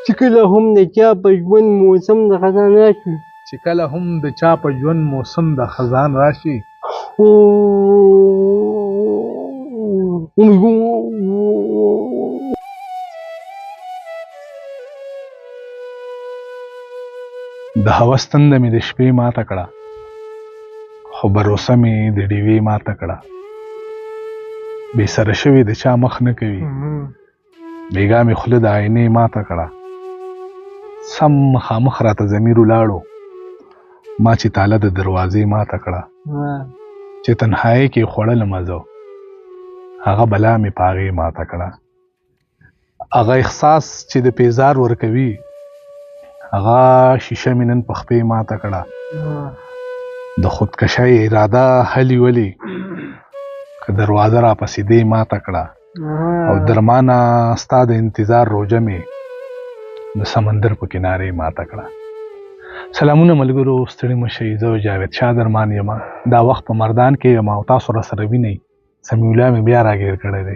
چې کله هم د چا په ژوند موسم د خزان راشي چې کله هم د چا په ژوند موسم د خزان راشي د هوس تنده مې د شپې ماته کړه خو باروسه مې د ډیوې ماته کړه بې سره شوې د چا مخ نه کوي بېګا مې خوله د آینې ماته کړه سم مخامخ راته ضمیر ولاړو ما چې تاله د دروازې ماته کړه چې تنهایۍ کې خوړل مزه هغه بلا مې په هغې ماته کړه هغه احساس چې د پیزار ورکوي هغه شیشه مې نن په خپې ماته کړه د خودکشۍ اراده هلې ولې که دروازه راپسې دې ماته کړه او درمانه ستا د انتظار روژه مې د سمندر په کنارې ماته کړه. سلامونه ملګرو، ستړي مشئ، زه جاوید شاه درمان یم. دا وخت په مردان کې یم او تاسو راسره وینئ سمیع الله مې بیا راګیر کړی دی.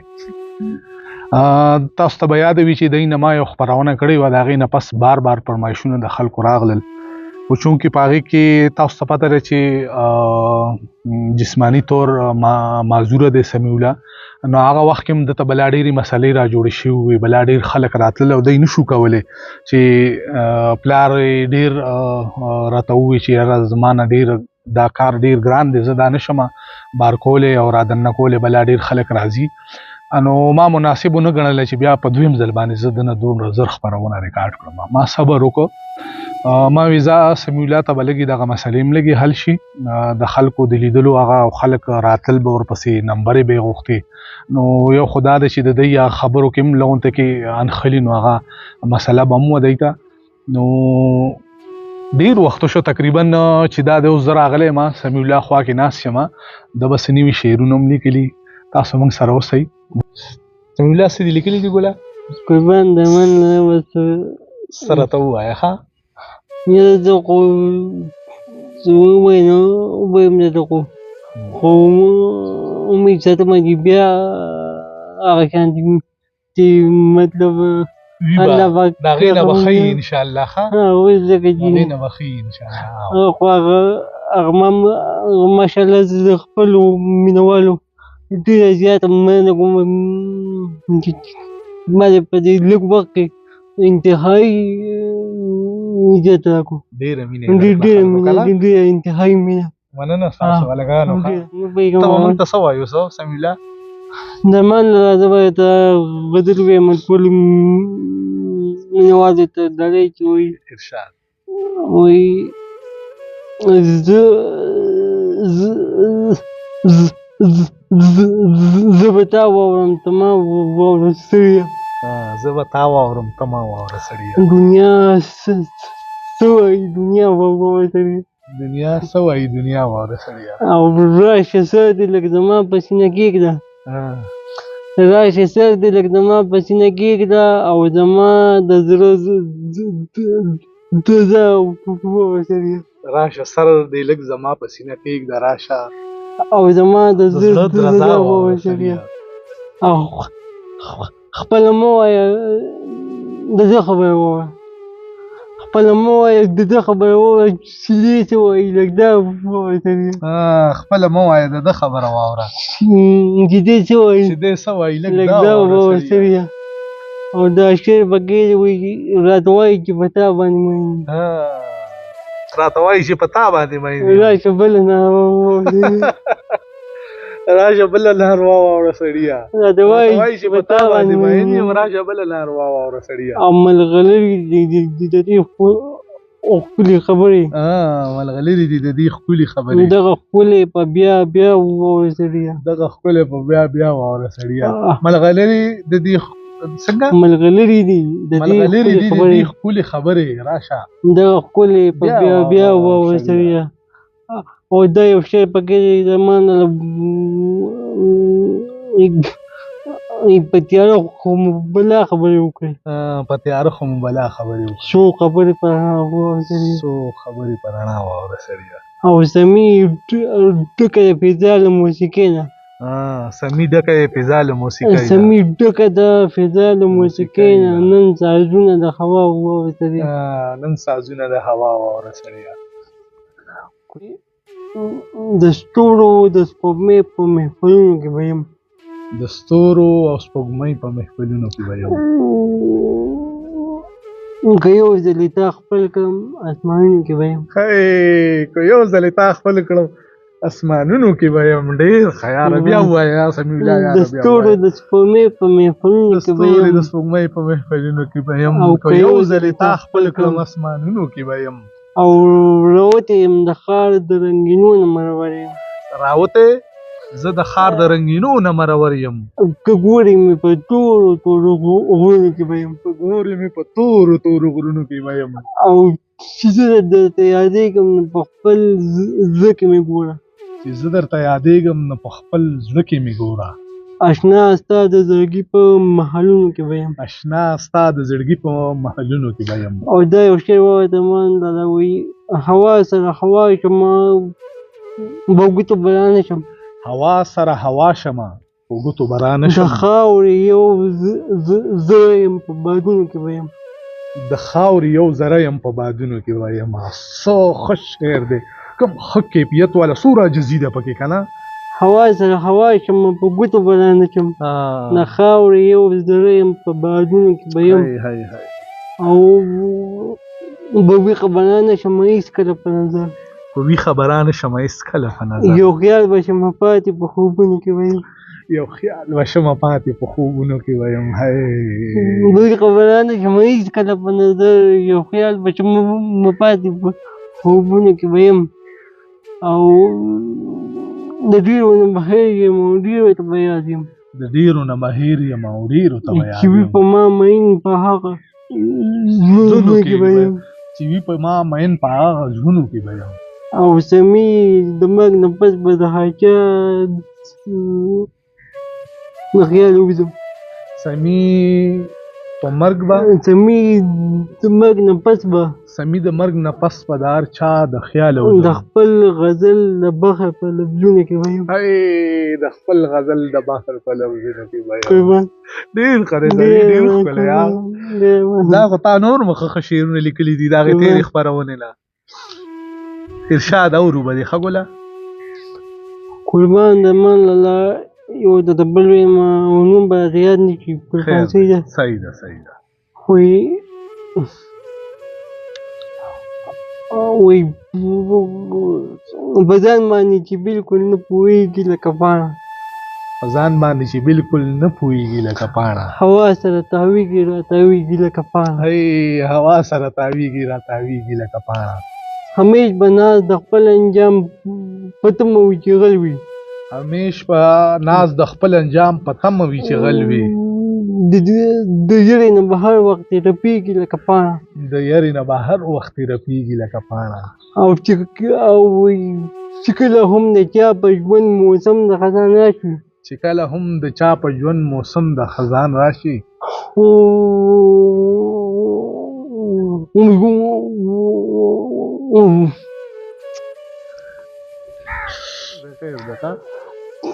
تاسو ته به یاد وي چې دی نه ما یو خپرونه کړې وه، د هغې نه پس بار بار فرمایشونه د خلکو راغلل، خو چونکې په هغې کې تاسو ته پته ده چې جسماني طور معذوره دی سمیع الله، نو هغه وخت کې هم دته بلا ډېرې مسلې را جوړې شوي وې، بلا ډېر خلک راتلل او دی نشو کولی چې پلار یې ډېر راته ووایي چې یاره زما نه ډېر دا کار ډېر ګران دی، زه دا نشم بار کولی او را دننه کولی، بلا ډېر خلک راځي. نو ما مناسب ونه ګڼله چې بیا په دویم ځل باندې زه دنه دومره زر خپرونه ریکارډ کړم. ما صبر وکړ، ما وی زه سمیع الله ته به لږې دغه مسلې هم لږې حل شي، د خلکو د لیدلو هغه او خلک راتل به ورپسې نمبرې به یې غوښتې، نو یو خو دا ده چې د دی خبرو کې هم لغونته کې انښلي، نو هغه مسله به هم وه دی ته. نو ډېر وخت شو تقریبا چې دا د اوس زه راغلی یم سمیع الله خوا کې ناست یم، ده به څه نوي شعرونه هم لیکلي، تاسو موږ سره اوسئ. سمیع الله څه دې لیکلي دي ګله؟ قربان د من څه راته ووایه ښه. زه خو ووایم نو ووایم درته خو امید ساتمه چې بیا هغه شان چې مطلب الله پاک د هغې نه به ښایي انشاءالله ښه، ځکه چې د هغې نه به ښایي انشاءالله. خو هغه ماشاءالله زه د خپلو مینهوالو ډېره زیاته مننه کوم چې ما په دې لږ وخت کې انتهایي عزت راکړو، ډېره مینه ډېره مینه، ډېره انتهایي مینه. مننه ستاسو هلکانو. ته به موږ ته څه وایو څه سمیع الله؟ درمان زه به ته غزل ووایم ټولو مینهوالو ته ډالۍ چې وایي ارشاد وایي زه به تا واورم ته ما واوره سړیه، زه به تا واورم ته ما واوره سړیه، دنیا څه وایي دنیا واوره سړیه، دنیا څه وایي دنیا واوره سړیه. او راشه سر دې لږ زما په سینه کېږده، راشه سر دې لږ زما په سینه کېږده او زما د زړه درزا واوره سړیه، راشه سر دې لږ زما په سینه کېږده، راشه او زما د زړه درزا واوره سړیه، او خپله مه وایه د ده خبره ووایه، خپله مه وایه د ده خبره ووایه چې دې څه وایي لږ دا ووایه سړیه، خپله مه وایه د ده خبره واوره چې دې څه وایي چې دې څه وایي لږ دا ووایه سړیه. او دا شعر پکې وایي راته وایي چې په تا باندې مین یم، راته وایي چې په تا باندې مین یم، راشه بله ناروا ووایه، راشه بله ناروا واوره سړیه، راته وایي چې په تا باندې مین یم، راشه بله ناروا واوره سړیه. او ملغلرې دي د دې ښکلې خبرې، ملغلرې دي د دې ښکلې خبرې، دغه ښکلې په بیا بیا واوره سړیه، دغه ښکلې په بیا بیا واوره سړیه. ملغلرې د دې څنګه ملغلرې دي د دې ښکلې خبرې، راشه دغه ښکلې په بیا بیا واوره سړیه. او دا یو شی پکې زمانه په تیاره خو مو بلا خبرې وکړې، په تیاره خو مو بلا خبرې وکړې، څو خبرې په رڼا واوره سړیه، څو خبرې په رڼا واوره سړیه. او زمي ډکه د فضا له موسیقۍ نه، سمي ډکه یې فضا له موسیقۍ ده. سمي ډکه ده فضا له موسیقۍ نه، نن سازونه د هوا واوره سړیه. نن سازونه د هوا واوره سړیه. د ستورو د سپوږمۍ په محفلونو کې به یم. د ستورو او سپوږمۍ په محفلونو کې به یم. که یو ځلې تا خپل کړم اسمانونو کې به یم. که یو ځلې تا خپل کړم اسمانونو کې به یم. ډېر ښه یاره، بیا ووایه سمیع الله یاره. د ستورو د سپوږمۍ په محفلونو کې به یم. د سپوږمۍ په محفلونو کې به یم. که یو ځلې تا خپل کړم اسمانونو کې به یم. او راوتی یم د ښار د رنګینو نه مرور یم. راوتی زه د ښار د رنګینو نه مرور یم. که ګورې مې په تورو تورو غرونو کې به یم. که ګورې مې په تورو تورو غرونو کې به یم. او چې زه درته یادېږم نو په خپل زړه کې مې ګوره. چې زه درته یادېږم نو په خپل زړه کې مې ګوره. اشنا ستا د زړګي په محلونو کې به یم. اشنا ستا د زړګي په محلونو کې به یم. او دا یو شعر ووایه مان لالا وایي هوا سره هوا شمه په ګوتو به رانه شم. هوا سره هوا شمه په ګوتو به رانه شم. د خاورې یو زره یم په بادونو کې به یم. د خاورې یو ذره یم په بادونو کې به یم. څه ښه شعر دی، کوم ښه کیفیت والا، څو راجزي ده پکې که نه. هوا سره هوا شمه په ګوتو به رانه شم. د خاورې یو زره یم په بادونو کې به یم. او په ویښه به رانه شمه هېڅکله په نظر. په ویښه به رانه شمه هېڅکله په نظر. یو خیال به شمه پاتې په خوبونو کې به یم. یو خیال به شمه پاتې په خوبونو کې به یم. ویښه به رانه شمه هېڅکله په نظر. یو خیال به شمه پاتې په خوبونو کې به یم. او د ډېرو نه بهر یم او ډېرو ته به یاد یم. د ډېرو نه بهر یم او ډېرو ته به یاد یم. چې وي په ما مین په هغه زړونو کې به یم. چې وي په ما مین په هغه زړونو کې به یم. او سمي د مرګ نه پس به د هاچا د خیال ووځم. سمي په مرګ به سمي د مرګ نه پس به سمي د مرګ نه پس به د هر چا د خیال وځم. د خپل غزل د بحر په لفظونو کې به یم. د خپل غزل د بحر په لفظونو کې به یم. ډېر ښه دی، ډېر ښکلی یار. دا خو تا نور مخه ښه شعرونه لیکلي دي د هغې تېرې خپرونې نه. ارشاد اورو به دې ښه ګله. قربان د مان لالا یو د بل ویم او نوم به راته یاد نه شي. قربان صحیح ده. صحیح ده صحیح ده. وایي په ځان باندې چې بلکل نه پوهېږي لکه پاڼه. په ځان باندې چې بلکل نه پوهېږي لکه پاڼه. هوا سره تاویږي را تاویږي لکه پاڼه. هوا سره تاویږي را تاویږي لکه پاڼه. همیش به ناز د خپل انجام په تمه وي چې غل وي. همیش به ناز د خپل انجام په تمه وي چې غل وي. د یرې نه به هر وخت رپېږي لکه پاڼه. د یرې نه به هر وخت رپېږي لکه پاڼه. او چې کله هم د چا په ژوند موسم د خزان راشي. چې کله هم د چا په ژوند موسم د خزان راشي.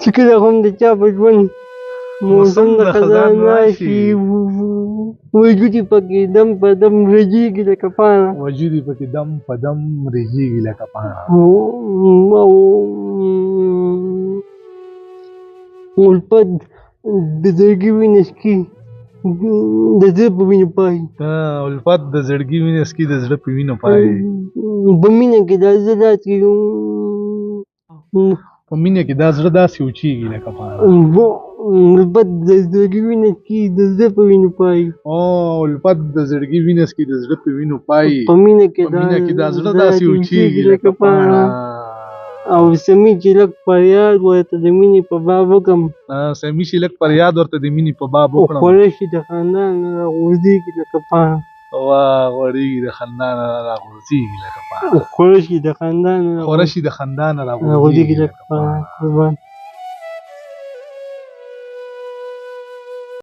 چې کله هم د چا په ژوند موسم د خزان راشي وجود یې پکې دم په دم رژېږي لکه پاڼه. وجود یې پکې دم په دم رژېږي لکه پاڼه. الفت د زړګي وینه څکي د زړه په وینو پایي. الفت د زړګي وینه څکي د زړه په وینو پایي. په مینه کې دا زړه داسې په مینه کې دا زړه داسې وچېږي لکه پاڼه. الفت د زړګي وینه څکي د زړه په وینو پایي. الفت د زړګي وینه څکي د زړه په وینو پایي. په مینه کې دا زړه داسې وچېږي لکه پاڼه. او سمي چې لږ فریاد ورته د مینې په باب وکړم. سمي چې لږ فریاد ورته د مینې په باب وکړم. خوره شي د خندا نه راغورځېږي لکه پاڼه. غوړېږي د خندا نه راغورځېږي لکه پاڼه. خوره شي د خندا نه راغورځېږي لکه پاڼه.